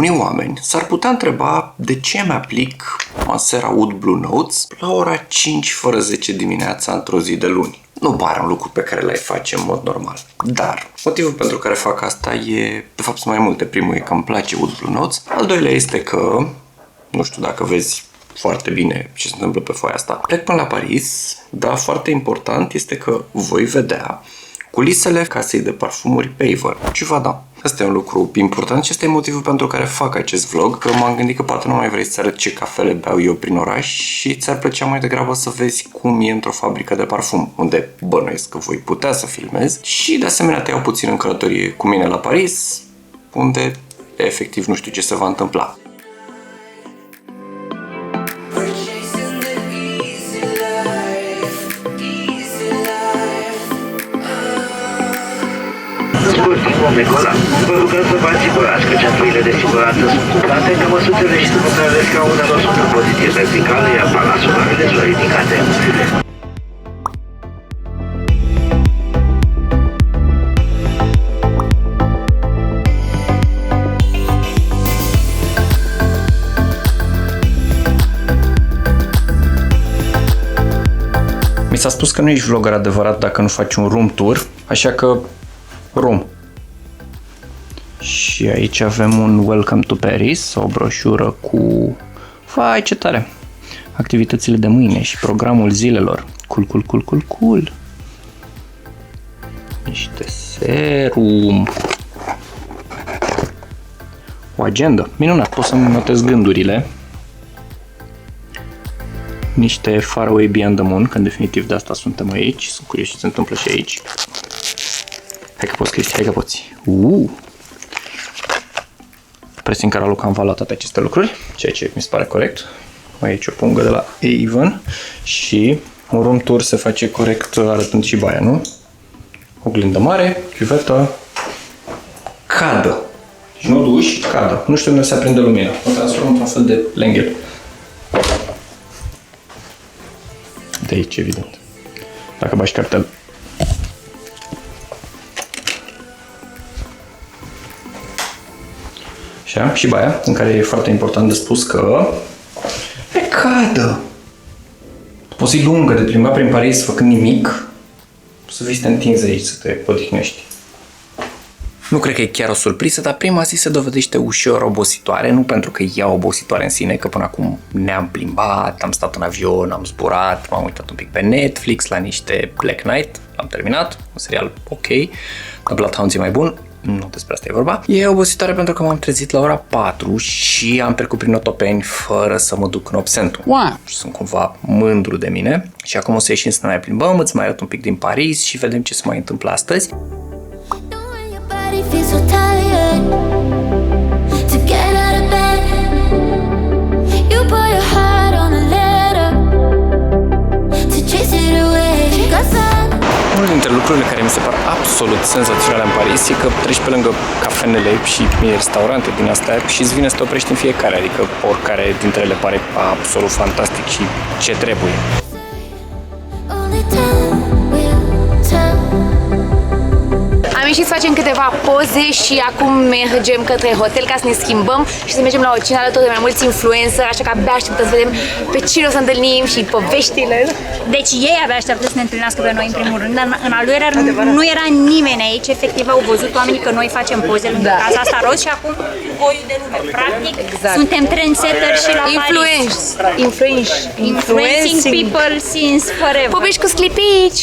unii oameni s-ar putea întreba de ce mi-aplic masera Oud Blue Notes la ora 5 fără 10 dimineața într-o zi de luni. Nu pare un lucru pe care l-ai face în mod normal. Dar motivul pentru care fac asta e, de fapt, sunt mai multe. Primul e că îmi place Oud Blue Notes. Al doilea este că, nu știu dacă vezi foarte bine ce se întâmplă pe foaia asta, plec până la Paris, dar foarte important este că voi vedea culisele casei de parfumuri pe Avon, Givaudan. Asta e un lucru important și asta e motivul pentru care fac acest vlog, că m-am gândit că poate nu mai vrei să arăt ce cafele beau eu prin oraș și ți-ar plăcea mai degrabă să vezi cum e într-o fabrică de parfum, unde bănuiesc că voi putea să filmezi și de asemenea te iau puțin în călătorie cu mine la Paris, unde efectiv nu știu ce se va întâmpla. Vom decola. Vă rugăm să vă asigurați că centurile de siguranță sunt cuplate, că măsuțele și scaunele scaunelor sunt în poziție verticală, iar palasoarele sunt ridicate. Mi s-a spus că nu ești vlogger adevărat dacă nu faci un room tour, așa că room. Și aici avem un Welcome to Paris, o broșură cu... Vai, ce tare! Activitățile de mâine și programul zilelor. Cool. Niște serum. O agendă. Minunat, pot să-mi notez gândurile. Niște Far Away Beyond the Moon, că în definitiv de asta suntem aici. Sunt curios ce se întâmplă și aici. Hai că poți, Cristi, hai că poți. Presin care am luat toate aceste lucruri, ceea ce mi se pare corect. Mai aici o pungă de la Avon și un room tour se face corect arătând și baia, nu? Oglindă mare, chiuvetă, cadă. Și nu duși, cadă. Nu știu unde se aprinde lumina. O transform într-un fel de lenghel. De aici, evident. Dacă bași cartel. Așa, și baia, în care e foarte important de spus că e cadă. O zi lungă de plimbat prin Paris făcând nimic, să vii să te întinzi aici, să te odihnești. Nu cred că e chiar o surpriză, dar prima zi se dovedește ușor obositoare, nu pentru că e obositoare în sine, că până acum ne-am plimbat, am stat în avion, am zburat, m-am uitat un pic pe Netflix la niște Black Knight, l-am terminat, un serial ok, The Bloodhound e mai bun. Nu despre asta e vorba. E obositoare pentru că m-am trezit la ora 4 și am trecut prin Otopeni fără să mă duc în Obsentul. Wow. Și sunt cumva mândru de mine. Și acum o să ieșim să ne mai plimbăm, îți mai arăt un pic din Paris și vedem ce se mai întâmplă astăzi. Unul dintre lucrurile care mi se par absolut senzaționale în Paris e că treci pe lângă cafenele și restaurante din astea și îți vine să te oprești în fiecare, adică oricare dintre ele pare absolut fantastic și ce trebuie. Am ieșit să facem câteva poze și acum mergem către hotel ca să ne schimbăm și să mergem la o cină alături de mai mulți influencer, așa că abia așteptăm să vedem pe cine o să întâlnim și poveștile. Deci ei abia așteaptă să ne întâlnească pe noi în primul rând, dar în al doilea rând nu era nimeni aici, efectiv au văzut oamenii că noi facem poze lângă casa asta roz și acum voiul de lume. Practic suntem trendsetter și la Paris. Influencing people since forever. Povești cu sclipici!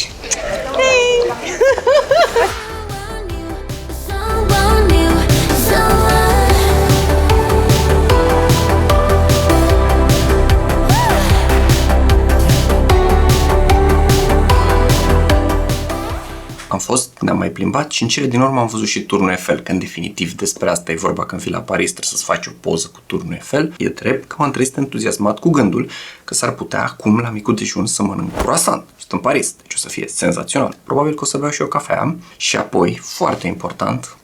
Ne-am mai plimbat și în cele din urmă am văzut și turnul Eiffel, că în definitiv despre asta e vorba când vii la Paris, trebuie să-ți faci o poză cu turnul Eiffel. E drept că m-am trezit entuziasmat cu gândul că s-ar putea acum la micul dejun să mănânc croissant. Sunt în Paris, deci o să fie senzațional. Probabil că o să beau și o cafea și apoi, foarte important,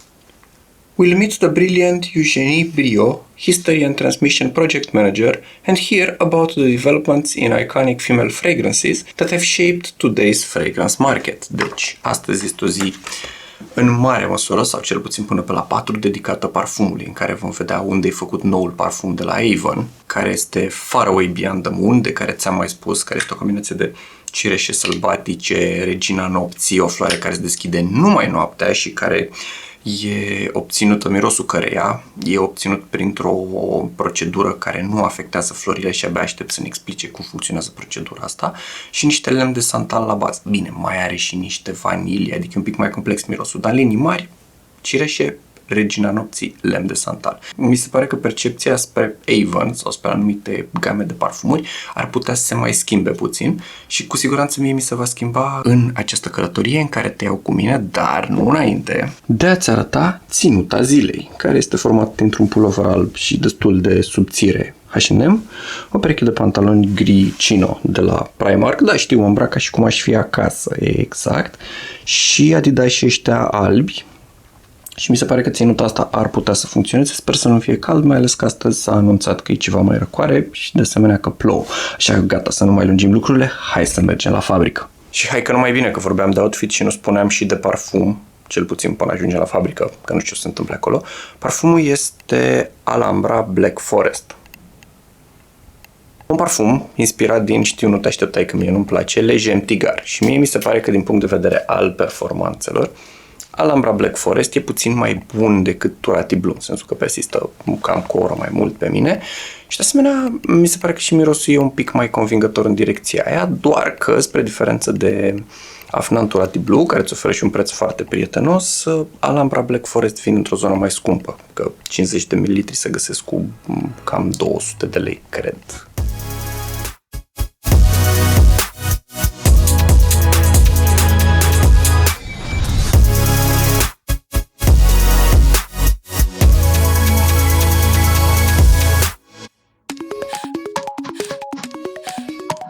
we'll meet the brilliant Eugenie Brio, History and Transmission Project Manager, and hear about the developments in iconic female fragrances that have shaped today's fragrance market. Deci, astăzi este o zi în mare măsură, sau cel puțin până pe la 4, dedicată parfumului, în care vom vedea unde e făcut noul parfum de la Avon, care este Far Away Beyond the Moon, de care ți-am mai spus, care este o combinație de cireșe sălbatice, regina nopții, o floare care se deschide numai noaptea și care e obținută, mirosul căreia e obținut printr-o procedură care nu afectează florile și abia aștept să ne explice cum funcționează procedura asta, și niște lemn de santal la bază. Bine, mai are și niște vanilie, adică un pic mai complex mirosul, dar în linii mari, cireșe, regina nopții, lemn de santal. Mi se pare că percepția spre Avon sau spre anumite game de parfumuri ar putea să se mai schimbe puțin și cu siguranță mie mi se va schimba în această călătorie în care te iau cu mine, dar nu înainte de a-ți arăta ținuta zilei, care este format dintr-un pulover alb și destul de subțire H&M, o pereche de pantaloni gri chino de la Primark, da, știu, mă îmbrac ca și cum aș fi acasă, exact, și Adidas ăștia albi. Și mi se pare că ținuta asta ar putea să funcționeze. Sper să nu fie cald, mai ales că astăzi s-a anunțat că e ceva mai răcoare și de asemenea că plouă. Așa că gata, să nu mai lungim lucrurile, hai să mergem la fabrică. Și hai că nu mai bine că vorbeam de outfit și nu spuneam și de parfum, cel puțin până ajungem la fabrică, că nu știu ce se întâmplă acolo. Parfumul este Alhambra Black Forest. Un parfum inspirat din, știu, nu te așteptai că mie nu-mi place, Leger Tigar. Și mie mi se pare că din punct de vedere al performanțelor, Alhambra Black Forest e puțin mai bun decât Turati Blue, în sensul că persistă cam cu o oră mai mult pe mine și de asemenea mi se pare că și mirosul e un pic mai convingător în direcția aia, doar că spre diferență de Afnan Turati Blue, care îți oferă și un preț foarte prietenos, Alhambra Black Forest vine într-o zonă mai scumpă, că 50 de mililitri se găsesc cu cam 200 de lei, cred.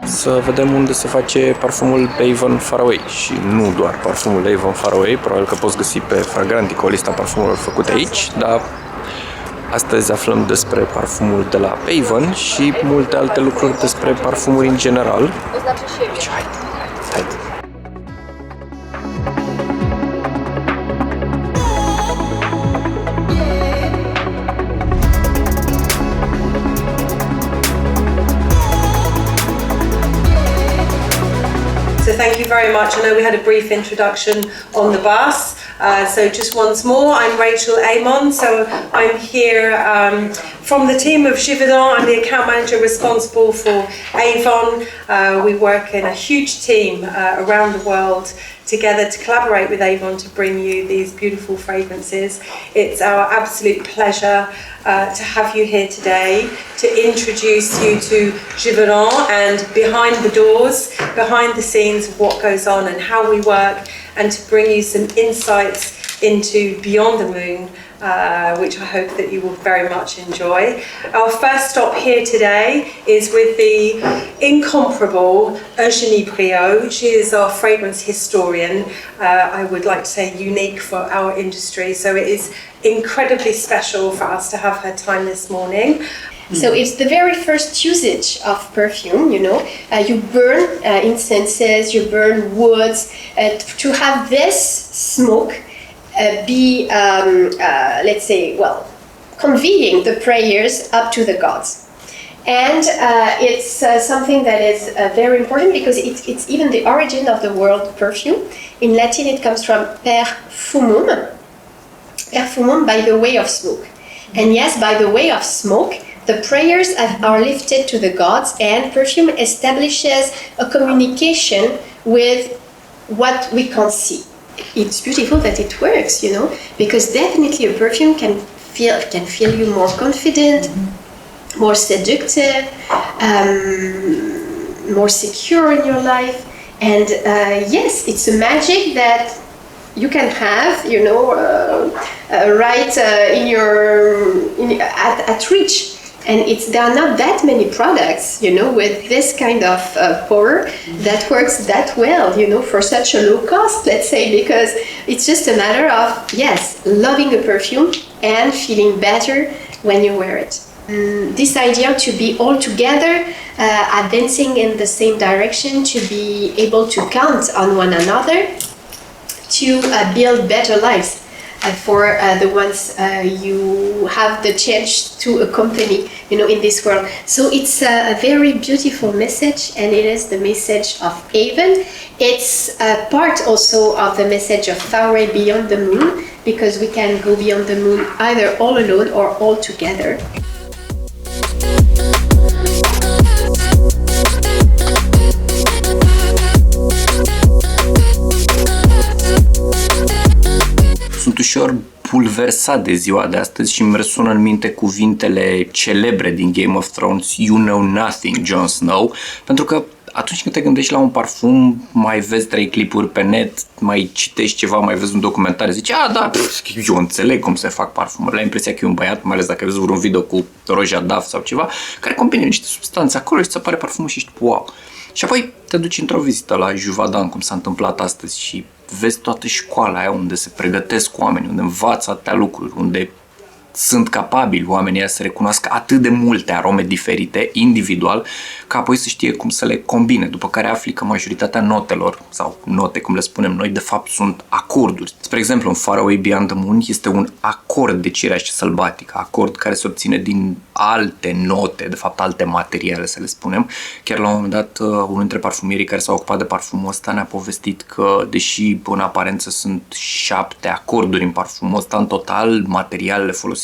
Să vedem unde se face parfumul Avon Far Away și nu doar parfumul Avon Far Away, probabil că poți găsi pe Fragrantico lista parfumurilor făcute aici, dar astăzi aflăm despre parfumul de la Avon și multe alte lucruri despre parfumuri în general. Deci haide. So thank you very much. I know we had a brief introduction on the bus. So just once more, I'm Rachel Amon. So I'm here from the team of Givaudan. I'm the account manager responsible for Avon. We work in a huge team around the world together to collaborate with Avon to bring you these beautiful fragrances. It's our absolute pleasure to have you here today, to introduce you to Givaudan and behind the doors, behind the scenes of what goes on and how we work, and to bring you some insights into Beyond the Moon, which I hope that you will very much enjoy. Our first stop here today is with the incomparable Eugénie Briot. She is our fragrance historian. I would like to say unique for our industry. So it is incredibly special for us to have her time this morning. So it's the very first usage of perfume, you know. You burn incenses, you burn woods. To have this smoke let's say, well, conveying the prayers up to the gods. And it's something that is very important because it's even the origin of the word perfume. In Latin it comes from perfumum, perfumum by the way of smoke. And yes, by the way of smoke, the prayers are lifted to the gods, and perfume establishes a communication with what we can't see. It's beautiful that it works, you know, because definitely a perfume can feel you more confident, more seductive, more secure in your life. And yes, it's a magic that you can have, you know, right at reach. And there are not that many products, you know, with this kind of power that works that well, you know, for such a low cost, let's say, because it's just a matter of, yes, loving a perfume and feeling better when you wear it. This idea to be all together, advancing in the same direction, to be able to count on one another, to build better lives for the ones you have the chance to accompany, in this world. So it's a very beautiful message, and it is the message of Avon. It's a part also of the message of Far Away Beyond the Moon, because we can go beyond the moon either all alone or all together. Sunt ușor bulversat de ziua de astăzi și îmi resună în minte cuvintele celebre din Game of Thrones, "You know nothing, Jon Snow", pentru că atunci când te gândești la un parfum, mai vezi 3 clipuri pe net, mai citești ceva, mai vezi un documentar, zici, da, eu înțeleg cum se fac parfumurile. Ai impresia că e un băiat, mai ales dacă ai văzut vreun video cu roja Daf sau ceva, care combină niște substanțe acolo și îți apare parfumul și ești wow. Și apoi te duci într-o vizită la Givaudan, cum s-a întâmplat astăzi, și vezi toată școala aia unde se pregătesc oameni, unde învață atâtea lucruri, unde sunt capabili oamenii ăia să recunoască atât de multe arome diferite, individual, ca apoi să știe cum să le combine, după care afli că majoritatea notelor, sau note, cum le spunem noi, de fapt sunt acorduri. Spre exemplu, în Far Away Beyond the Moon este un acord de cireaș sălbatică, acord care se obține din alte note, de fapt alte materiale, să le spunem. Chiar la un moment dat, unul dintre parfumierii care s-a ocupat de parfumul ăsta ne-a povestit că, deși în aparență sunt 7 acorduri în parfumul ăsta, în total, materialele folosite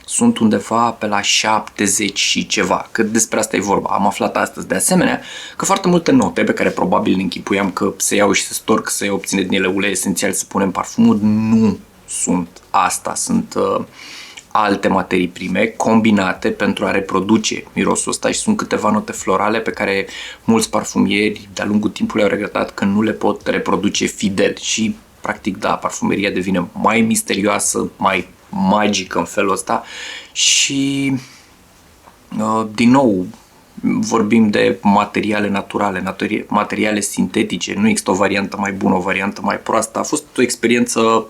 sunt undeva pe la 70 și ceva. Că despre asta e vorba. Am aflat astăzi, de asemenea, că foarte multe note pe care probabil ne închipuiam că se iau și se storc, se obține din ele ulei esențial să punem parfumul, nu sunt asta. Sunt alte materii prime combinate pentru a reproduce mirosul ăsta și sunt câteva note florale pe care mulți parfumieri de-a lungul timpului au regretat că nu le pot reproduce fidel și, practic, da, parfumeria devine mai misterioasă, mai magică în felul ăsta și, din nou, vorbim de materiale naturale, materiale sintetice, nu există o variantă mai bună, o variantă mai proastă. A fost o experiență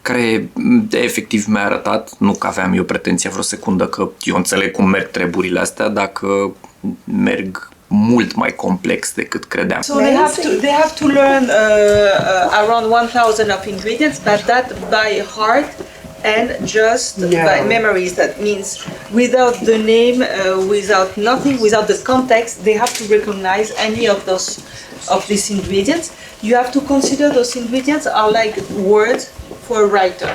care efectiv mi-a arătat, nu că aveam eu pretenția vreo secundă că eu înțeleg cum merg treburile astea, dacă merg mult mai complex decât credeam. So they have to learn around 1000 of ingredients, but that by heart and just by memories. That means without the name, without nothing, without the context, they have to recognize any of these ingredients. You have to consider those ingredients are like words for a writer.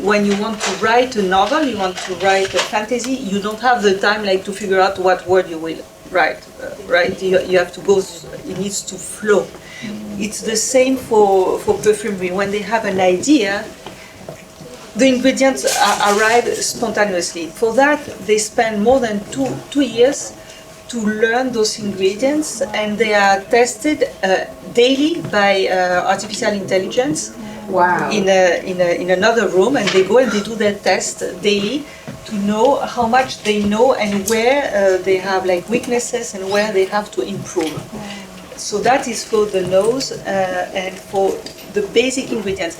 When you want to write a novel, you want to write a fantasy, you don't have the time like to figure out what word you will write. Right? You have to go. It needs to flow. It's the same for perfumery. When they have an idea, the ingredients arrive spontaneously. For that, they spend more than two years to learn those ingredients, and they are tested daily by artificial intelligence. Wow. In another room, and they go and they do their test daily to know how much they know and where they have like weaknesses and where they have to improve. So that is for the nose and for the basic ingredients.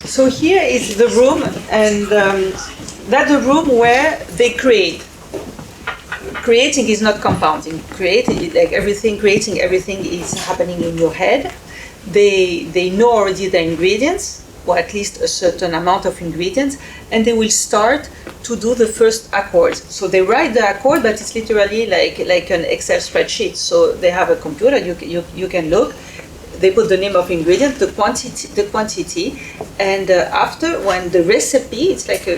So here is the room, and that's the room where they create. Creating is not compounding. Creating everything is happening in your head. They know already the ingredients, or at least a certain amount of ingredients, and they will start to do the first accords. So they write the accord, but it's literally like an Excel spreadsheet. So they have a computer, you can look. They put the name of ingredient, the quantity, and after, when the recipe, it's like a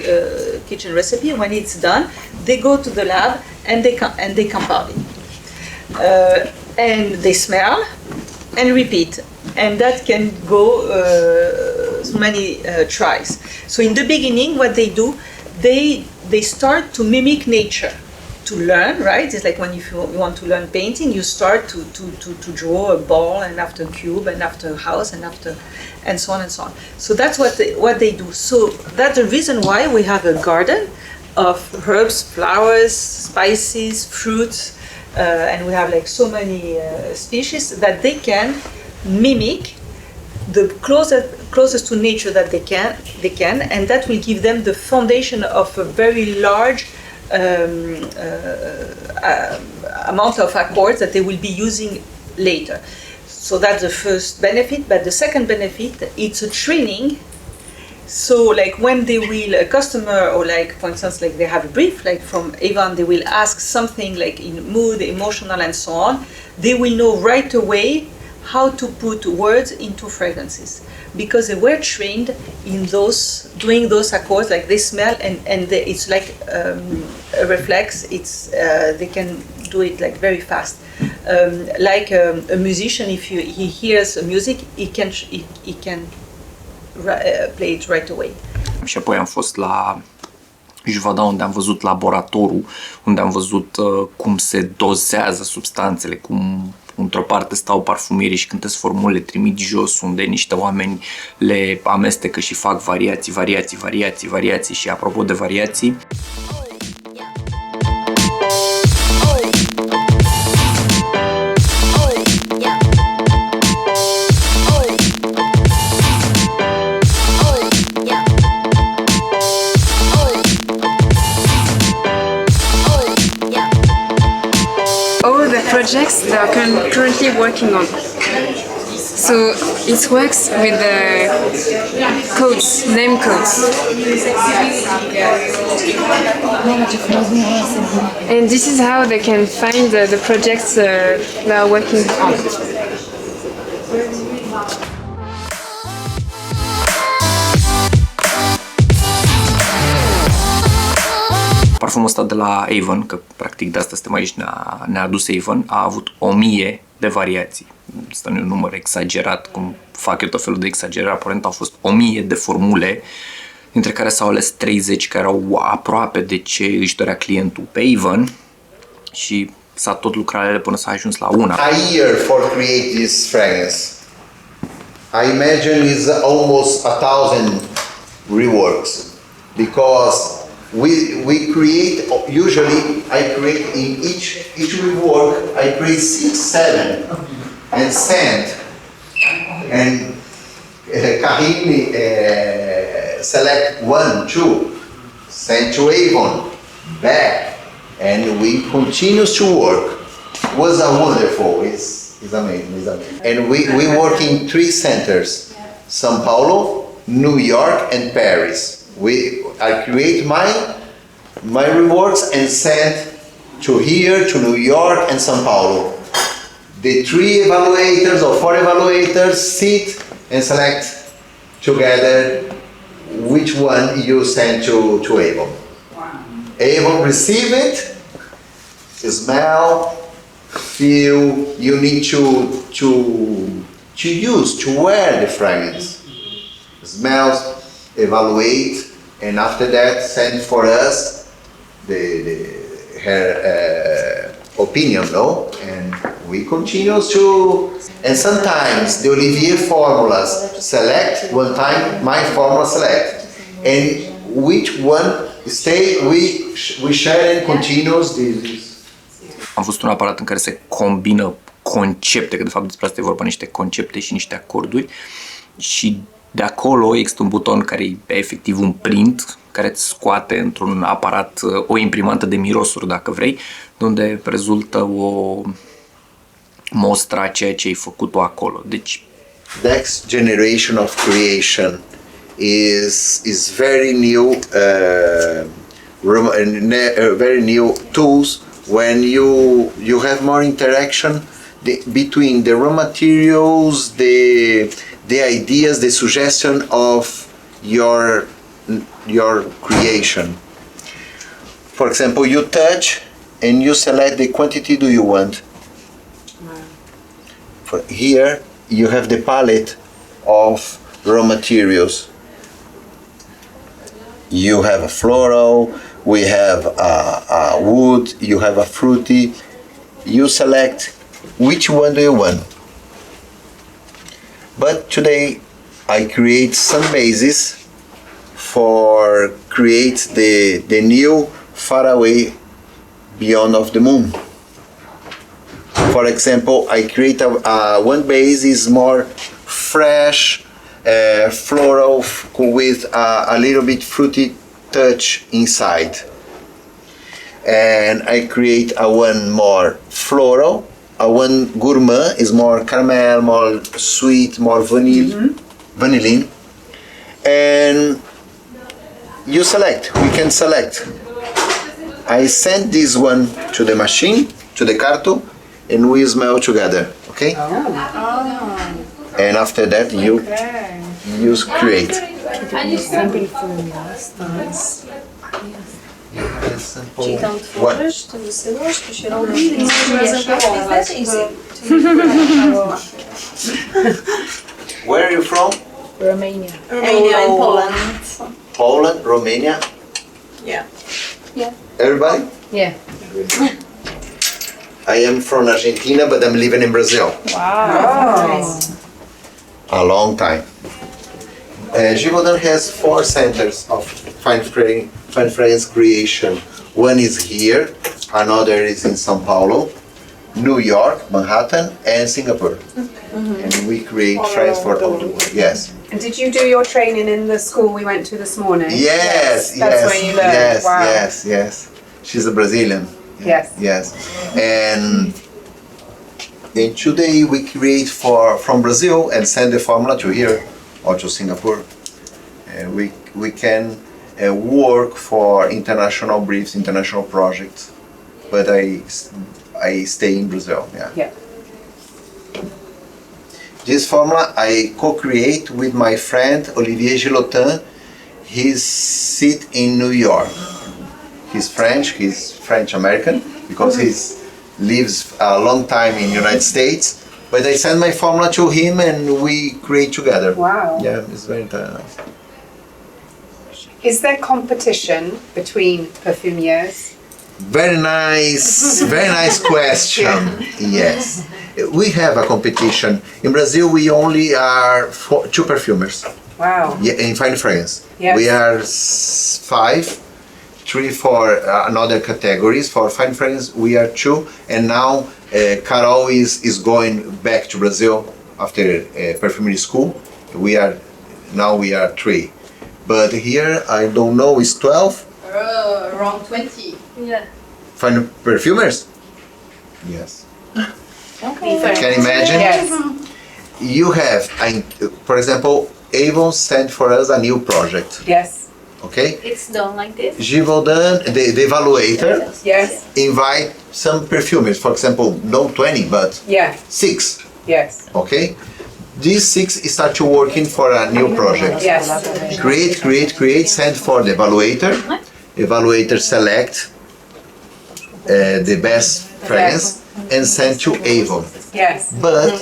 kitchen recipe, when it's done, they go to the lab and they compound it, and they smell and repeat, and that can go so many tries. So in the beginning, what they do, they start to mimic nature. To learn, right? It's like when you want to learn painting, you start to draw a ball, and after a cube, and after a house, and so on and so on. So that's what they do. So that's the reason why we have a garden of herbs, flowers, spices, fruits, and we have like so many species that they can mimic the closest to nature that they can, and that will give them the foundation of a very large amount of accords that they will be using later. So that's the first benefit. But the second benefit, it's a training. So like when they will, a customer, or like for instance, like they have a brief, like from Avon, they will ask something like in mood, emotional, and so on. They will know right away how to put words into fragrances, because they were trained in doing those accords, like they smell, and it's like a reflex. It's they can do it like very fast. Like a musician, if he hears music, he can play it right away. Și apoi am fost la Givaudan, unde am văzut laboratorul, unde am văzut cum se dozează substanțele, cum într-o parte stau parfumierii și cântesc formule, trimit jos, unde niște oameni le amestecă și fac variații și apropo de variații, projects that I'm currently working on. So it works with the codes, name codes. And this is how they can find the projects they are working on. Parfumul ăsta de la Avon, că practic de asta suntem aici, ne-a adus Avon, a avut 1000 de variații. Asta nu e un număr exagerat, cum fac eu tot felul de exagerări, aparent au fost 1000 de formule, dintre care s-au ales 30 care erau aproape de ce își dorea clientul pe Avon și s-a tot lucrat până s-a ajuns la una. A year for create this fragrance. I imagine is almost 1000 reworks, because we create, usually I create in each rework, I create 6-7 and send, and Karim select 1-2, send to Avon, back, and we continue to work. Was a wonderful, it's amazing, And we work in 3 centers, São Paulo, New York, and Paris. I create my reworks and send to here, to New York and São Paulo. The 3 evaluators or 4 evaluators sit and select together which one you send to Avon. Avon receive it, smell, feel. You need to use, to wear the fragrance. Smells, evaluate, and after that send for us her opinion, no? And we continue to, and sometimes the Olivier formulas select, one time my formula select, and which one stay, we share and continues this. Am văzut un aparat în care se combină concepte, că de fapt despre asta e vorba, niște concepte și niște acorduri, și de acolo există un buton care e efectiv un print, care îți scoate într-un aparat o imprimantă de mirosuri, dacă vrei, unde rezultă o mostră a ceea ce ai făcut-o acolo. Deci, next generation of creation is very new, very new tools when you have more interaction between the raw materials, the ideas, the suggestion of your creation. For example, you touch and you select the quantity do you want. For here you have the palette of raw materials. You have a floral, we have a wood, you have a fruity. You select which one do you want. But today I create some bases for create the new far away beyond of the moon. For example, I create one base is more fresh, floral with a little bit fruity touch inside. And I create one more floral One gourmand is more caramel, more sweet, more vanillin. And you select, we can select. I send this one to the machine, to the carto, and we smell together, okay? And after that you create. What? Where are you from? Romania. Romania and Poland. Poland, Romania? Yeah. Everybody? Yeah. I am from Argentina, but I'm living in Brazil. Wow. A long time. Givaudan has 4 centers of fine fragrance creation. One is here, another is in São Paulo, New York, Manhattan, and Singapore. And we create fragrance for all the world. Yes. And did you do your training in the school we went to this morning? Yes, That's where you learned. yes, Wow. yes. She's a Brazilian. Yes. Yes. And today we create from Brazil and send the formula to here or to Singapore. And we can work for international briefs, international projects. But I stay in Brazil. Yeah. This formula I co-create with my friend Olivier Gilotin. He's sit in New York. He's French-American because he lives a long time in the United States. But I send my formula to him and we create together. Wow. Yeah, it's very nice. Is there competition between perfumiers? Very nice question. Yes. We have a competition. In Brazil, we only are 2 perfumers. Wow. Yeah, in fine fragrance. Yes. We are 5, 3 for another categories. For fine fragrance, we are 2. And now Carol is going back to Brazil after perfumery school. We are 3. But here, I don't know, it's 12? Around 20. Yeah. Fine perfumers? Yes. Okay. Can you imagine? Yes. You have, for example, Avon sent for us a new project. Yes. Okay? It's done like this. Givaudan, the evaluator, Yes. invite some perfumers. For example, not 20, but Yeah. 6. Yes. Okay? These 6 start to working for a new project. Yes. Create, send for the evaluator. Evaluator select the best fragrance and send to Avon. Yes. But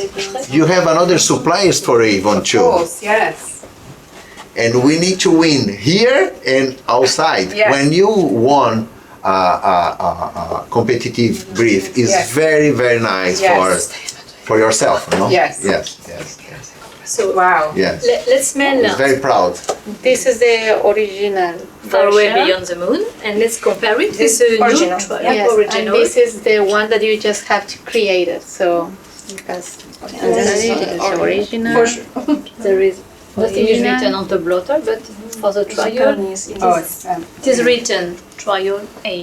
you have another suppliers for Avon Of too. course. Yes. And we need to win here and outside. Yes. When you won a competitive brief, is Yes. very, very nice Yes. for yourself, you know? Yes. Yes. So Wow. Yes. let's smell. It's very proud. This is the original Far Away Beyond the Moon, and let's compare it. This is Original. new trial, Yes, original. and this is the one that you just have to create it. So, because and this is the original. For sure. There is Nothing is written on the blotter, but for the trial, Oh, it is written trial A.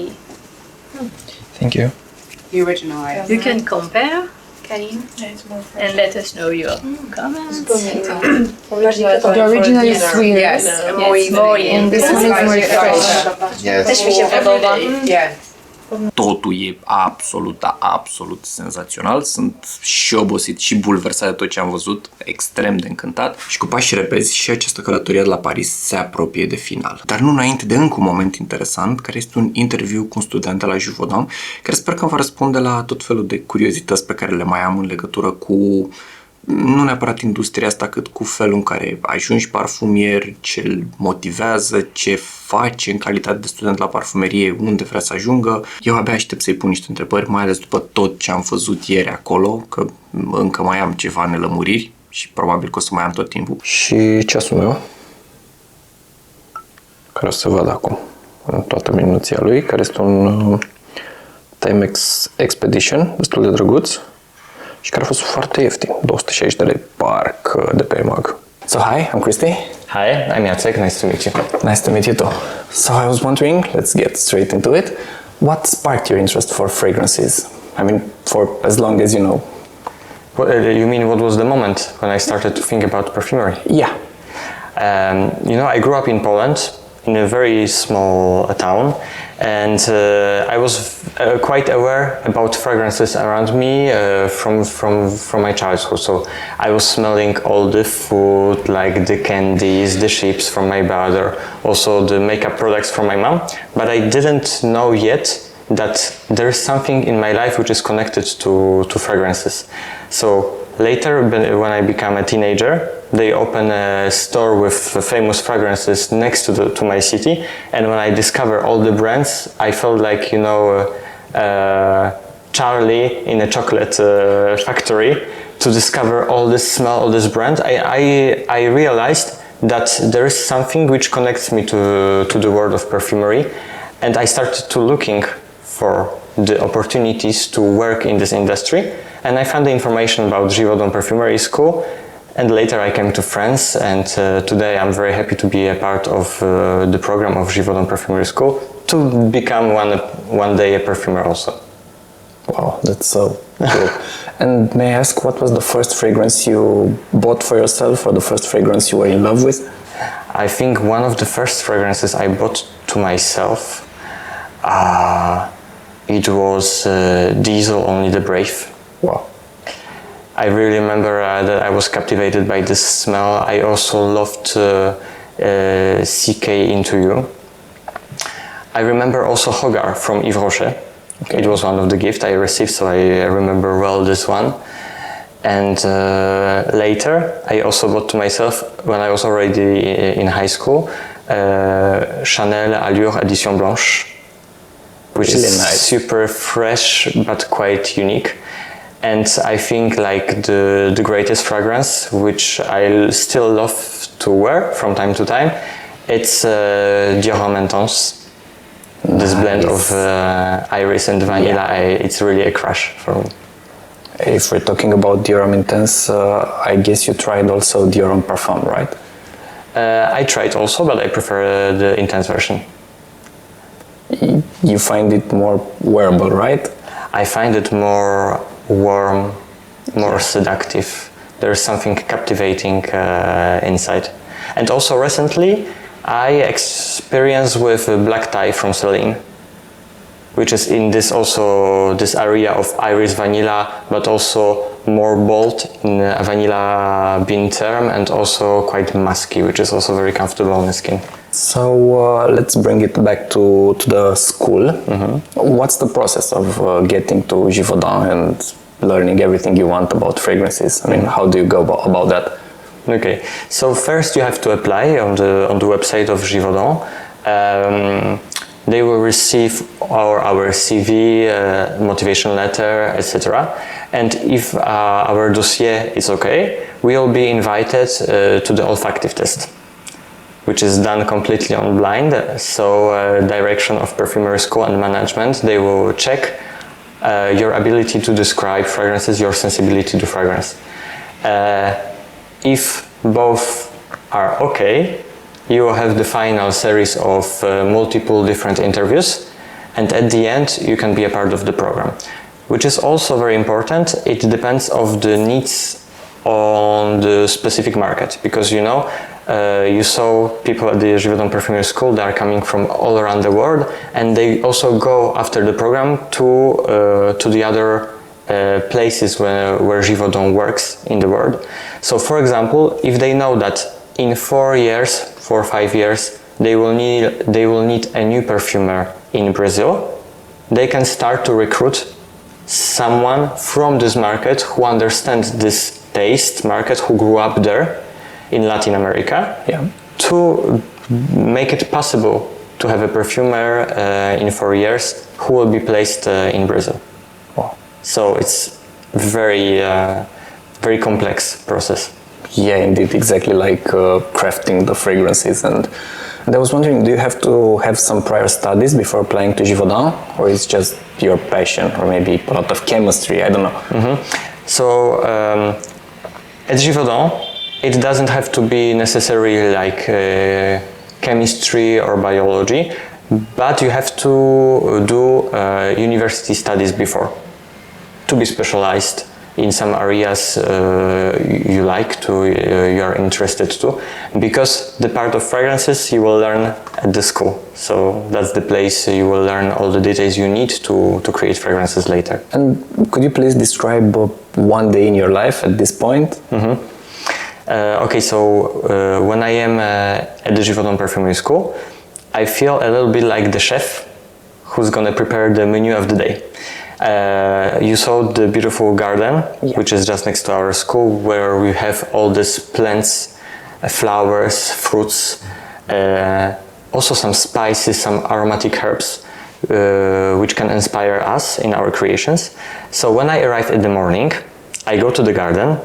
Thank you. the original. You can compare, Karim, and let us know your comments. The original is sweeter. Yes. And more easy. And this one is more fresh. Yes. Yeah. Totul e absolut senzațional. Sunt și obosit și bulversat de tot ce am văzut, extrem de încântat. Și cu pași repezi și această călătorie de la Paris se apropie de final. Dar nu înainte de încă un moment interesant, care este un interviu cu un student de la Givaudan, care sper că îmi va răspunde la tot felul de curiozități pe care le mai am în legătură cu nu neapărat industria asta, cât cu felul în care ajungi parfumier, ce îl motivează, ce face în calitate de student la parfumerie, unde vrea să ajungă. Eu abia aștept să-i pun niște întrebări, mai ales după tot ce am văzut ieri acolo, că încă mai am ceva nelămuriri și probabil că o să mai am tot timpul. Și ceasul meu, care o să văd acum în toată minuția lui, care este un Timex Expedition, destul de drăguț și care a fost foarte ieftin, 260 de lei parcă de pe mag. So hi, I'm Christy. Hi, I'm Jacek. Nice to meet you. Nice to meet you too. So I was wondering, let's get straight into it. What sparked your interest for fragrances? I mean, for as long as you know. You mean what was the moment when I started to think about perfumery? Yeah. You know, I grew up in Poland, in a very small town, and I was quite aware about fragrances around me from my childhood. So I was smelling all the food, like the candies, the chips from my brother, also the makeup products from my mom. But I didn't know yet that there is something in my life which is connected to fragrances. So later, when I became a teenager, they opened a store with famous fragrances next to my city, and when I discovered all the brands, I felt like, you know, Charlie in a chocolate factory, to discover all this smell, all this brand. I realized that there is something which connects me to the world of perfumery, and I started to looking for the opportunities to work in this industry, and I found the information about Givaudan Perfumery School, and later I came to France, and today I'm very happy to be a part of the program of Givaudan Perfumery School to become one day a perfumer also. Wow, that's so cool. And may I ask, what was the first fragrance you bought for yourself, or the first fragrance you were in love with? I think one of the first fragrances I bought to myself, it was Diesel Only the Brave. Wow. I really remember that I was captivated by this smell. I also loved CK Interview. I remember also Hogar from Yves Rocher. Okay. It was one of the gifts I received, so I remember well this one. And later, I also bought to myself, when I was already in high school, Chanel Allure Edition Blanche, which really is nice. Super fresh but quite unique. And I think like the greatest fragrance, which I still love to wear from time to time, it's Dior Homme Intense. This blend of iris and vanilla, it's really a crush for me. If we're talking about Dior Homme Intense, I guess you tried also Dior Homme Parfum, right? I tried also, but I prefer the Intense version. You find it more wearable, right? I find it more warm, more seductive. There's something captivating inside. And also recently, I experienced with Black Tie from Celine, which is in this area of iris vanilla, but also more bold in a vanilla bean term, and also quite musky, which is also very comfortable on the skin. So let's bring it back to the school. Mm-hmm. What's the process of getting to Givaudan and learning everything you want about fragrances? I mean, how do you go about that? Okay, so first you have to apply on the website of Givaudan. They will receive our CV, motivation letter, etc. And if our dossier is okay, we will be invited to the olfactive test, which is done completely on blind. So direction of perfumery school and management, they will check your ability to describe fragrances, your sensibility to fragrance. If both are okay, you will have the final series of multiple different interviews, and at the end you can be a part of the program, which is also very important. It depends on the needs on the specific market, because you know, you saw people at the Givaudan Perfumery School, they are coming from all around the world, and they also go after the program to the other places where Givaudan works in the world. So for example, if they know that in 4 or 5 years they will need a new perfumer in Brazil, they can start to recruit someone from this market who understands this taste market, who grew up there in Latin America, to make it possible to have a perfumer in 4 years who will be placed in Brazil. Wow. So it's very complex process. Yeah, indeed, exactly like crafting the fragrances. And I was wondering, do you have to have some prior studies before applying to Givaudan, or it's just your passion, or maybe a lot of chemistry, I don't know. Mm-hmm. So at Givaudan, it doesn't have to be necessarily like chemistry or biology, but you have to do university studies before. to be specialized in some areas you like to, you are interested to, because the part of fragrances you will learn at the school. So that's the place you will learn all the details you need to create fragrances later. And could you please describe one day in your life at this point? Okay, so when I am at the Givaudan Perfumery School, I feel a little bit like the chef who's gonna prepare the menu of the day. You saw the beautiful garden, which is just next to our school, where we have all these plants, flowers, fruits, also some spices, some aromatic herbs, which can inspire us in our creations. So when I arrive in the morning, I go to the garden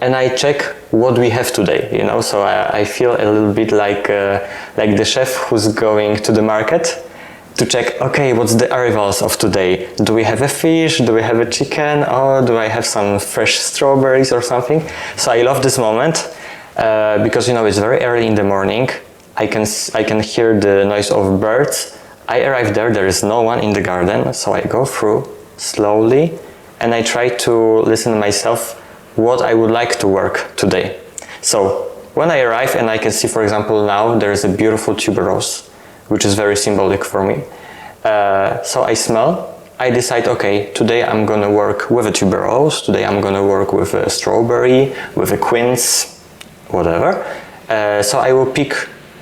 and I check what we have today, you know, so I feel a little bit like the chef who's going to the market to check, okay, what's the arrivals of today? Do we have a fish? Do we have a chicken? Or do I have some fresh strawberries or something? So I love this moment because, you know, it's very early in the morning. I can hear the noise of birds. I arrive there is no one in the garden, so I go through slowly and I try to listen to myself what I would like to work today. So when I arrive and I can see, for example, now there is a beautiful tuberose, which is very symbolic for me. So I smell, I decide, okay, today I'm gonna work with a tuberose, today I'm gonna work with a strawberry, with a quince, whatever. So I will pick,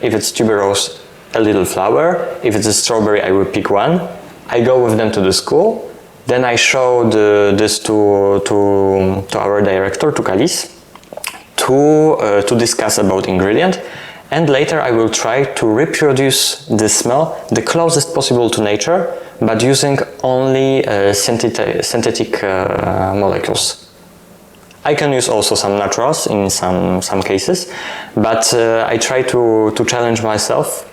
if it's tuberose, a little flower. If it's a strawberry, I will pick one. I go with them to the school. Then I show this to our director, to Calice, to discuss about ingredient. And later I will try to reproduce the smell the closest possible to nature, but using only synthetic molecules. I can use also some naturals in some cases, but I try to challenge myself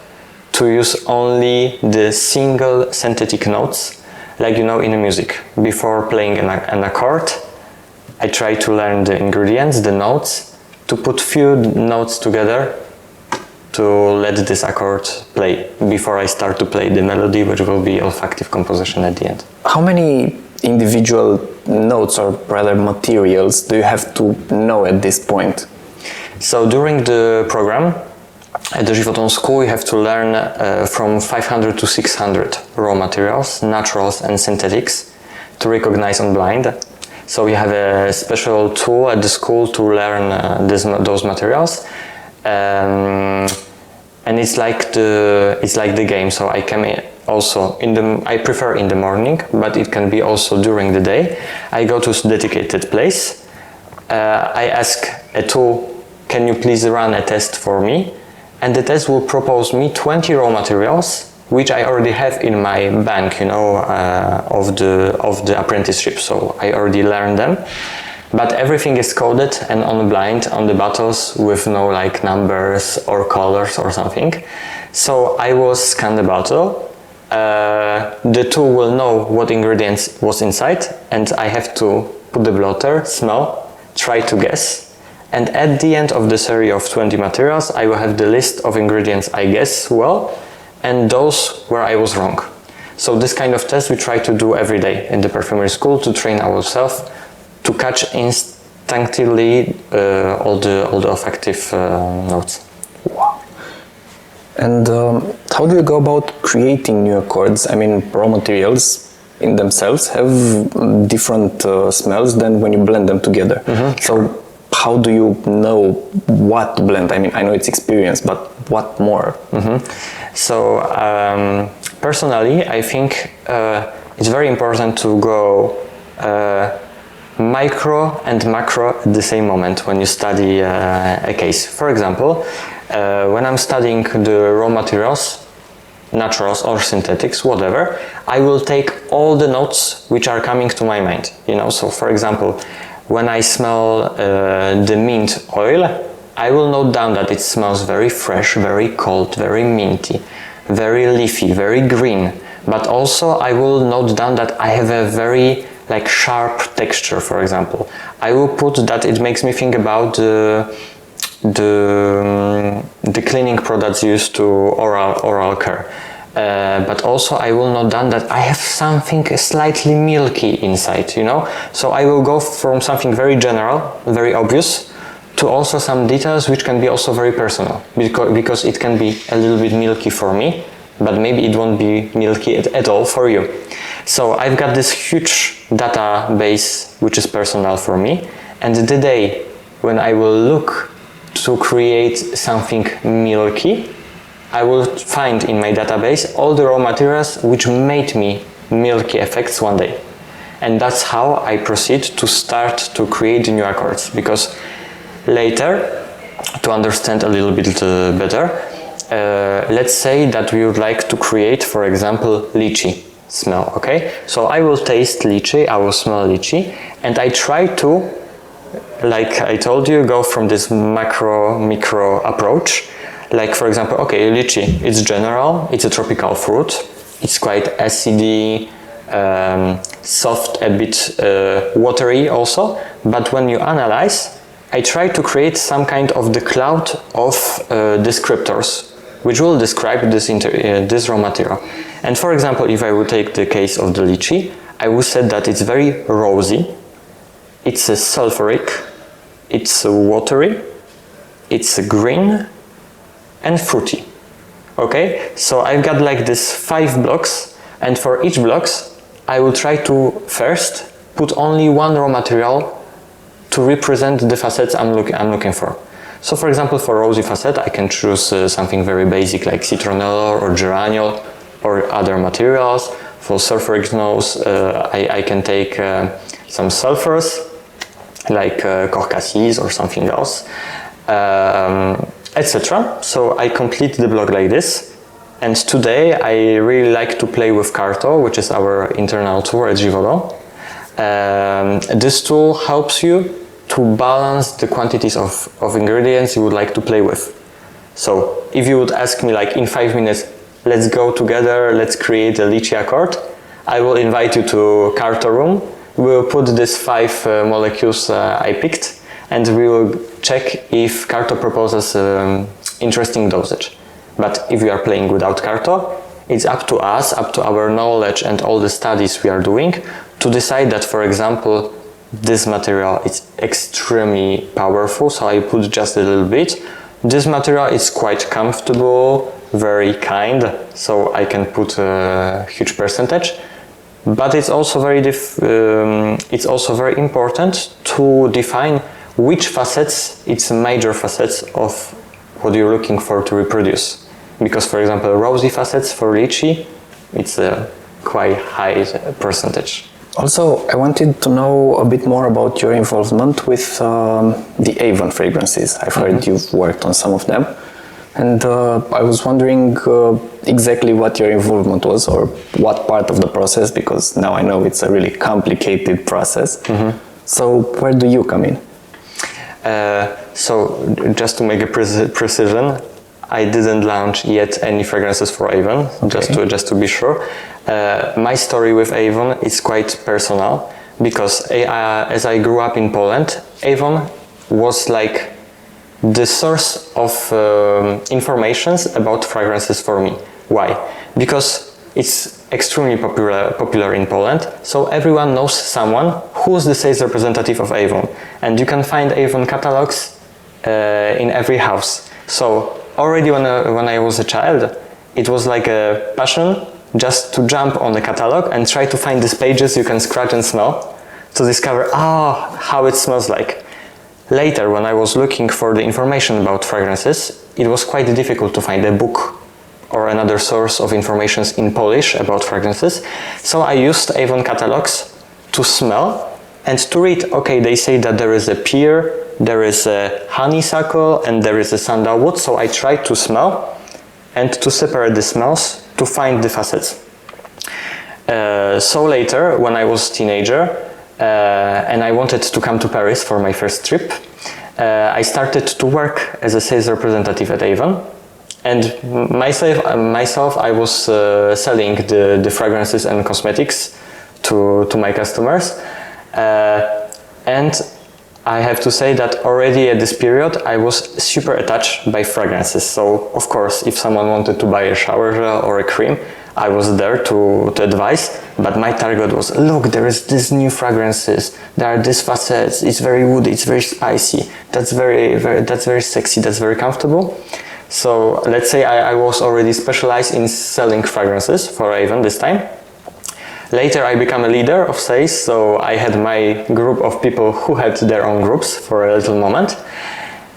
to use only the single synthetic notes, like, you know, in music. Before playing an accord, I try to learn the ingredients, the notes, to put few notes together to let this accord play before I start to play the melody, which will be olfactive composition at the end. How many individual notes, or rather materials, do you have to know at this point? So during the program at the Givaudan school, you have to learn from 500 to 600 raw materials, naturals and synthetics, to recognize on blind. So we have a special tool at the school to learn those materials. And it's like the game. So I can also I prefer in the morning, but it can be also during the day. I go to a dedicated place. I ask a tool, can you please run a test for me? And the test will propose me 20 raw materials, which I already have in my bank, you know, of the apprenticeship. So I already learned them. But everything is coded and on blind on the bottles with no like numbers or colors or something. So I will scan the bottle. The tool will know what ingredients was inside, and I have to put the blotter, smell, try to guess. And at the end of the series of 20 materials, I will have the list of ingredients I guess well, and those where I was wrong. So this kind of test we try to do every day in the perfumery school to train ourselves to catch instinctively all the olfactive notes. Wow. And how do you go about creating new accords? I mean, raw materials in themselves have different smells than when you blend them together. Mm-hmm. So how do you know what to blend? I mean, I know it's experience, but what more? Mm-hmm. So personally, I think it's very important to go micro and macro at the same moment when you study a case. For example, when I'm studying the raw materials, naturals or synthetics, whatever, I will take all the notes which are coming to my mind. You know, so for example, when I smell the mint oil, I will note down that it smells very fresh, very cold, very minty, very leafy, very green. But also I will note down that I have a very like sharp texture, for example. I will put that it makes me think about the cleaning products used to oral care. but also I will note down that I have something slightly milky inside, you know? So I will go from something very general, very obvious, to also some details which can be also very personal, because it can be a little bit milky for me, but maybe it won't be milky at all for you. So I've got this huge database which is personal for me, and the day when I will look to create something milky, I will find in my database all the raw materials which made me milky effects one day. And that's how I proceed to start to create the new accords, because later, to understand a little bit better, let's say that we would like to create, for example, lychee smell, okay? So I will taste lychee, I will smell lychee, and I try to, like I told you, go from this macro-micro approach. Like, for example, okay, lychee, it's general, it's a tropical fruit, it's quite acidy, soft, a bit watery also, but when you analyze, I try to create some kind of the cloud of descriptors which will describe this raw material. And for example, if I would take the case of the lychee, I would say that it's very rosy, it's sulfuric, it's watery, it's green and fruity. Okay, so I've got like this 5 blocks, and for each blocks I will try to first put only one raw material to represent the facets I'm looking for. So for example, for rosy facet I can choose something very basic like citronella or geraniol or other materials. For sulfuric notes I can take some sulfurs like corcasis or something else, etc. So I complete the block like this. And today I really like to play with Carto, which is our internal tool at Givaudan. This tool helps you to balance the quantities of ingredients you would like to play with. So if you would ask me like in 5 minutes, let's go together, let's create a lychee accord, I will invite you to Carto room. We will put these 5 molecules I picked, and we will check if Carto proposes interesting dosage. But if we are playing without Carto, it's up to us, up to our knowledge and all the studies we are doing to decide that, for example, this material is extremely powerful, so I put just a little bit. This material is quite comfortable, very kind, so I can put a huge percentage. But it's also very important to define which facets, it's major facets of what you're looking for to reproduce. Because, for example, rosy facets for lychee, it's a quite high percentage. Also, I wanted to know a bit more about your involvement with the Avon fragrances. I've heard you've worked on some of them. And I was wondering exactly what your involvement was, or what part of the process, because now I know it's a really complicated process. So where do you come in? So just to make a precision, I didn't launch yet any fragrances for Avon, okay. just to be sure. My story with Avon is quite personal, because as I grew up in Poland, Avon was like the source of informations about fragrances for me. Why? Because it's extremely popular in Poland, so everyone knows someone who's the sales representative of Avon, and you can find Avon catalogs in every house. So already when I was a child, it was like a passion just to jump on the catalog and try to find these pages you can scratch and smell to discover how it smells like. Later, when I was looking for the information about fragrances, it was quite difficult to find a book or another source of information in Polish about fragrances. So I used Avon catalogs to smell and to read. Okay, they say that there is a pear, there is a honeysuckle, and there is a sandalwood. So I tried to smell and to separate the smells to find the facets. So later, when I was a teenager, and I wanted to come to Paris for my first trip, I started to work as a sales representative at Avon, and myself I was selling the fragrances and cosmetics to my customers, and I have to say that already at this period I was super attached by fragrances. So of course, if someone wanted to buy a shower gel or a cream, I was there to advise, but my target was, look, there is this new fragrances, there are these facets, it's very woody, it's very spicy, that's very sexy, that's very comfortable. So let's say I was already specialized in selling fragrances for Avon this time. Later I became a leader of sales, so I had my group of people who had their own groups for a little moment.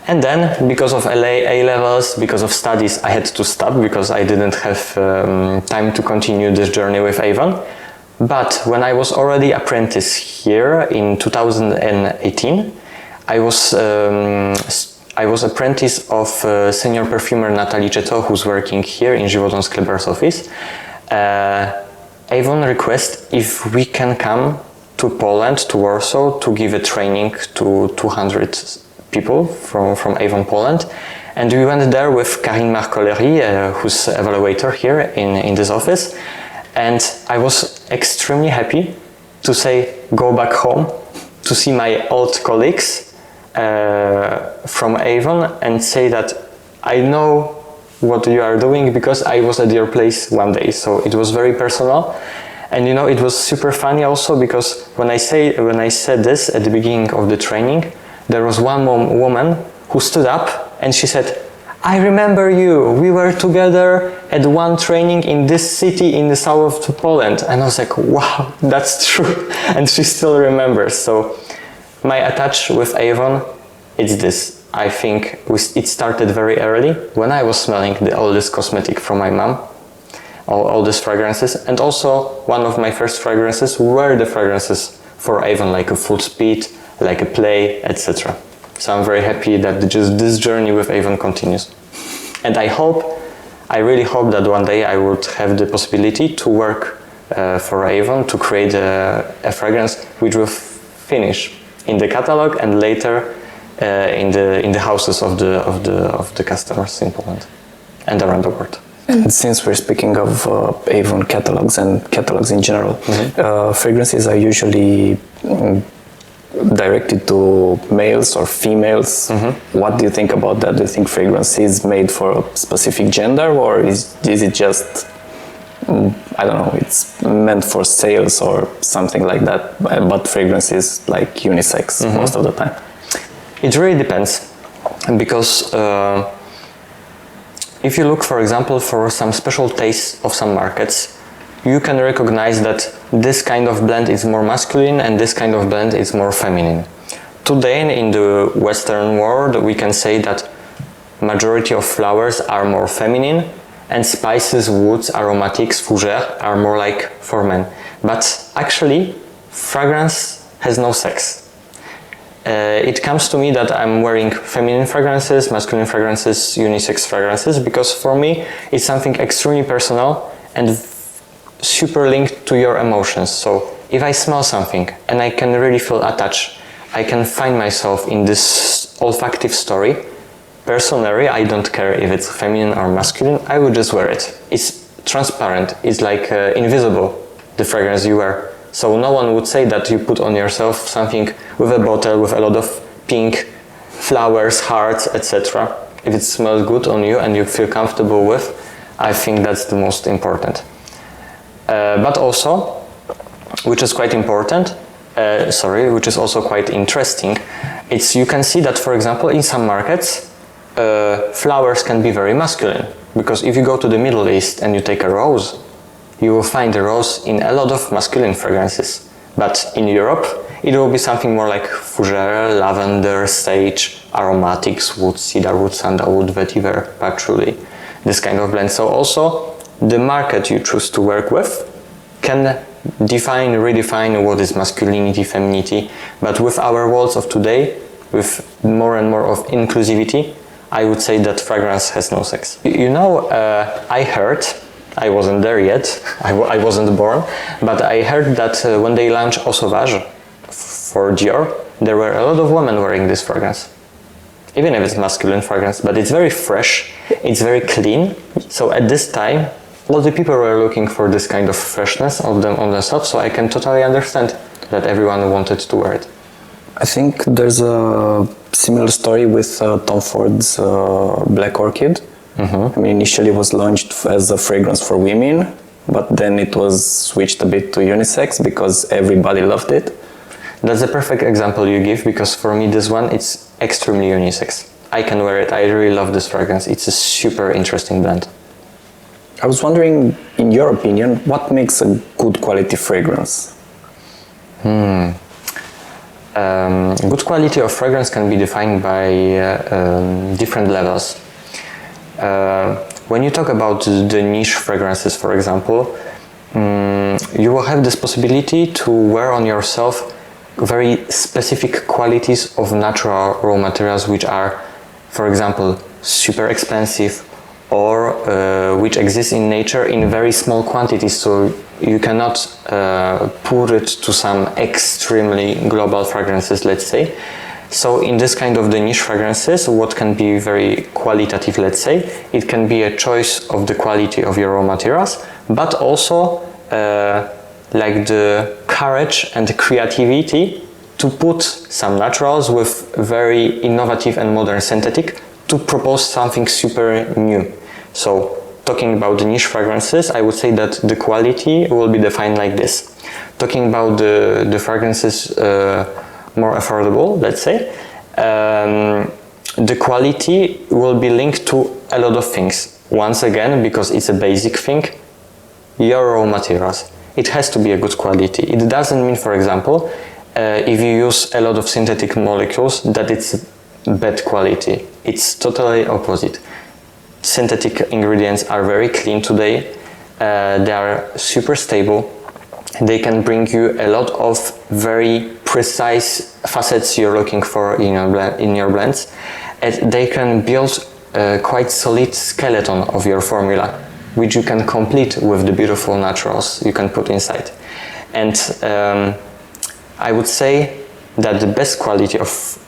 And then, because of A-levels, because of studies, I had to stop because I didn't have time to continue this journey with Avon. But when I was already apprentice here in 2018, I was apprentice of senior perfumer Natalie Cheto, who's working here in Givaudan's Kleber's office. Avon request if we can come to Poland, to Warsaw, to give a training to 200 people from Avon Poland. And we went there with Karine Marcolleri, who's evaluator here in this office. And I was extremely happy to say, go back home, to see my old colleagues from Avon and say that I know what you are doing because I was at your place one day. So it was very personal. And you know, it was super funny also because when I said this at the beginning of the training, there was one woman who stood up and she said, I remember you, we were together at one training in this city in the south of Poland. And I was like, wow, that's true. And she still remembers. So my attach with Avon, it's this. I think it started very early when I was smelling all this cosmetic from my mom, all these fragrances. And also one of my first fragrances were the fragrances for Avon, like a Full Speed, like a Play, etc. So I'm very happy that just this journey with Avon continues. And I really hope that one day I would have the possibility to work for Avon to create a fragrance which will finish in the catalog and later in the houses of the customers in Poland and around the world. And since we're speaking of Avon catalogs and catalogs in general, fragrances are usually directed to males or females. What do you think about that? Do you think fragrance is made for a specific gender, or is it just, I don't know, it's meant for sales or something like that, but fragrance is like unisex most of the time? It really depends, because if you look, for example, for some special tastes of some markets, you can recognize that this kind of blend is more masculine and this kind of blend is more feminine. Today in the Western world, we can say that majority of flowers are more feminine and spices, woods, aromatics, fougères are more like for men. But actually, fragrance has no sex. It comes to me that I'm wearing feminine fragrances, masculine fragrances, unisex fragrances, because for me it's something extremely personal and super linked to your emotions. So if I smell something and I can really feel attached, I can find myself in this olfactive story. Personally, I don't care if it's feminine or masculine, I would just wear it. It's transparent, it's like invisible, the fragrance you wear. So no one would say that you put on yourself something with a bottle with a lot of pink flowers, hearts, etc. If it smells good on you and you feel comfortable with, I think that's the most important. But also, which is quite important, which is also quite interesting, it's you can see that, for example, in some markets, flowers can be very masculine. Because if you go to the Middle East and you take a rose, you will find the rose in a lot of masculine fragrances. But in Europe, it will be something more like fougère, lavender, sage, aromatics, wood, cedarwood, sandalwood, vetiver, patchouli, this kind of blend. So also, the market you choose to work with can redefine what is masculinity, femininity. But with our worlds of today, with more and more of inclusivity, I would say that fragrance has no sex. You know, I heard, I wasn't there yet, I wasn't born, but I heard that when they launched Eau Sauvage for Dior, there were a lot of women wearing this fragrance. Even if it's masculine fragrance, but it's very fresh, it's very clean. So at this time, all the people were looking for this kind of freshness on themselves, so I can totally understand that everyone wanted to wear it. I think there's a similar story with Tom Ford's Black Orchid. I mean, initially it was launched as a fragrance for women, but then it was switched a bit to unisex because everybody loved it. That's a perfect example you give, because for me this one, it's extremely unisex. I can wear it. I really love this fragrance. It's a super interesting blend. I was wondering, in your opinion, what makes a good quality fragrance? Good quality of fragrance can be defined by different levels. When you talk about the niche fragrances, for example, you will have this possibility to wear on yourself very specific qualities of natural raw materials which are, for example, super expensive, or which exist in nature in very small quantities, so you cannot put it to some extremely global fragrances, let's say. So in this kind of the niche fragrances, what can be very qualitative, let's say, it can be a choice of the quality of your raw materials, but also like the courage and the creativity to put some naturals with very innovative and modern synthetic to propose something super new. So talking about the niche fragrances, I would say that the quality will be defined like this. Talking about the fragrances more affordable, let's say, the quality will be linked to a lot of things. Once again, because it's a basic thing, your raw materials. It has to be a good quality. It doesn't mean, for example, if you use a lot of synthetic molecules, that it's bad quality. It's totally opposite. Synthetic ingredients are very clean today. They are super stable. They can bring you a lot of very precise facets you're looking for in your blends, and they can build a quite solid skeleton of your formula, which you can complete with the beautiful naturals you can put inside. And I would say that the best quality of,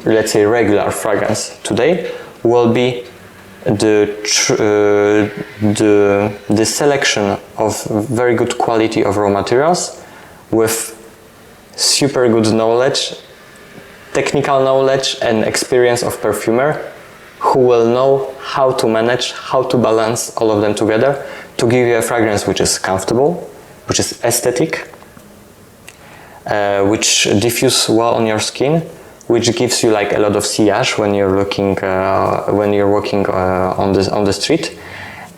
let's say, regular fragrance today will be the selection of very good quality of raw materials with super good knowledge, technical knowledge and experience of perfumer, who will know how to manage, how to balance all of them together to give you a fragrance which is comfortable, which is aesthetic, which diffuse well on your skin, which gives you like a lot of sillage when you're looking, when you're walking on the street.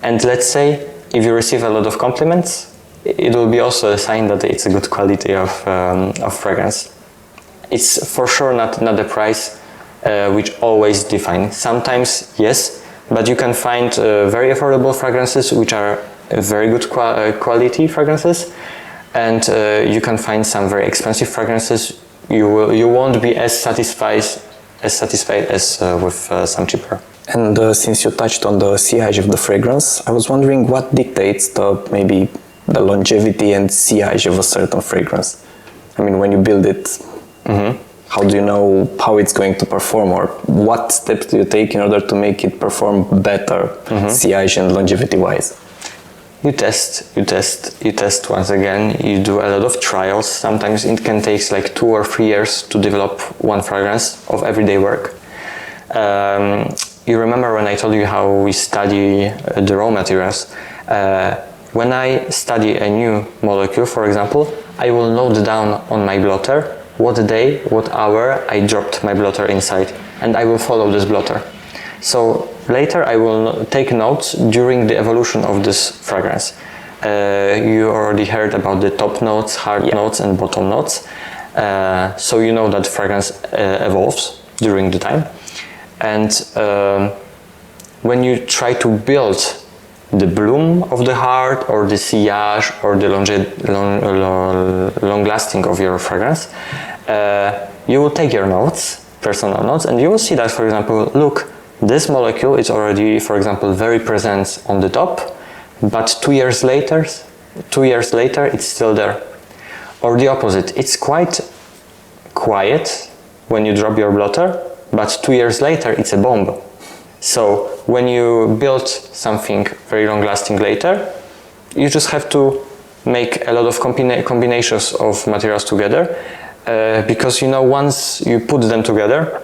And let's say if you receive a lot of compliments, it will be also a sign that it's a good quality of fragrance. It's for sure not the price which always define. Sometimes yes, but you can find very affordable fragrances which are very good quality fragrances, and you can find some very expensive fragrances. You won't be as satisfied as with some cheaper. And since you touched on the sillage of the fragrance, I was wondering what dictates maybe the longevity and sillage of a certain fragrance. I mean, when you build it, how do you know how it's going to perform, or what steps do you take in order to make it perform better, sillage and longevity wise? You test once again. You do a lot of trials. Sometimes it can take like 2 or 3 years to develop one fragrance of everyday work. You remember when I told you how we study the raw materials? When I study a new molecule, for example, I will note down on my blotter what day, what hour I dropped my blotter inside, and I will follow this blotter. So later I will take notes during the evolution of this fragrance. You already heard about the top notes, hard notes and bottom notes. So you know that fragrance evolves during the time. And when you try to build the bloom of the heart or the sillage or the long lasting of your fragrance, you will take your notes, personal notes, and you will see that, for example, look, this molecule is already, for example, very present on the top, but 2 years later, it's still there. Or the opposite, it's quite quiet when you drop your blotter, but 2 years later, it's a bomb. So when you build something very long lasting later, you just have to make a lot of combinations of materials together because you know, once you put them together,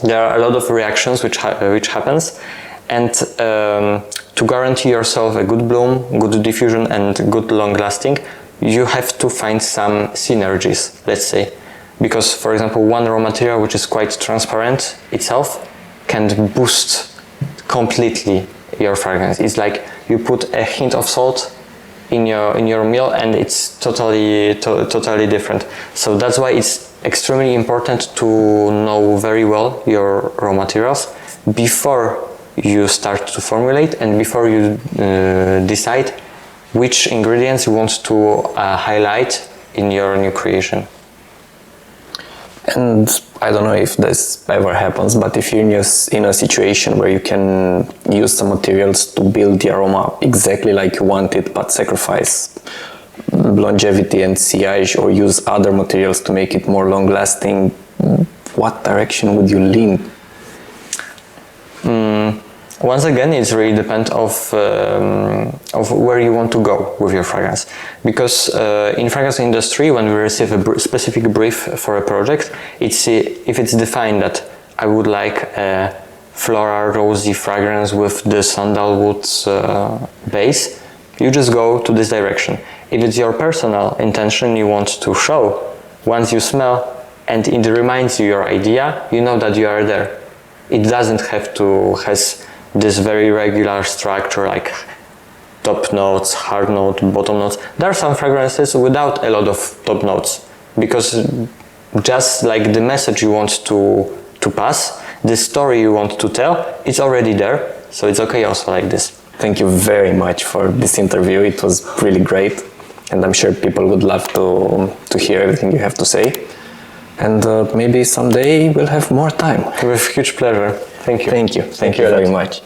there are a lot of reactions which happens, and to guarantee yourself a good bloom, good diffusion, and good long lasting, you have to find some synergies, let's say. Because, for example, one raw material which is quite transparent itself can boost completely your fragrance. It's like you put a hint of salt in your meal and it's totally different. So that's why it's extremely important to know very well your raw materials before you start to formulate and before you decide which ingredients you want to highlight in your new creation. And I don't know if this ever happens, but if you're in a situation where you can use some materials to build the aroma exactly like you want it, but sacrifice longevity and sillage, or use other materials to make it more long-lasting, what direction would you lean? Once again, it really depends of where you want to go with your fragrance. Because in fragrance industry, when we receive a specific brief for a project, if it's defined that I would like a floral rosy fragrance with the sandalwood base, you just go to this direction. If it's your personal intention you want to show, once you smell and it reminds you your idea, you know that you are there. It doesn't have to has this very regular structure like top notes, hard note, bottom notes. There are some fragrances without a lot of top notes, because just like the message you want to pass, the story you want to tell, it's already there, so it's okay also like this. Thank you very much for this interview. It was really great, and I'm sure people would love to hear everything you have to say. And maybe someday we'll have more time. With huge pleasure. Thank you. Thank you very much.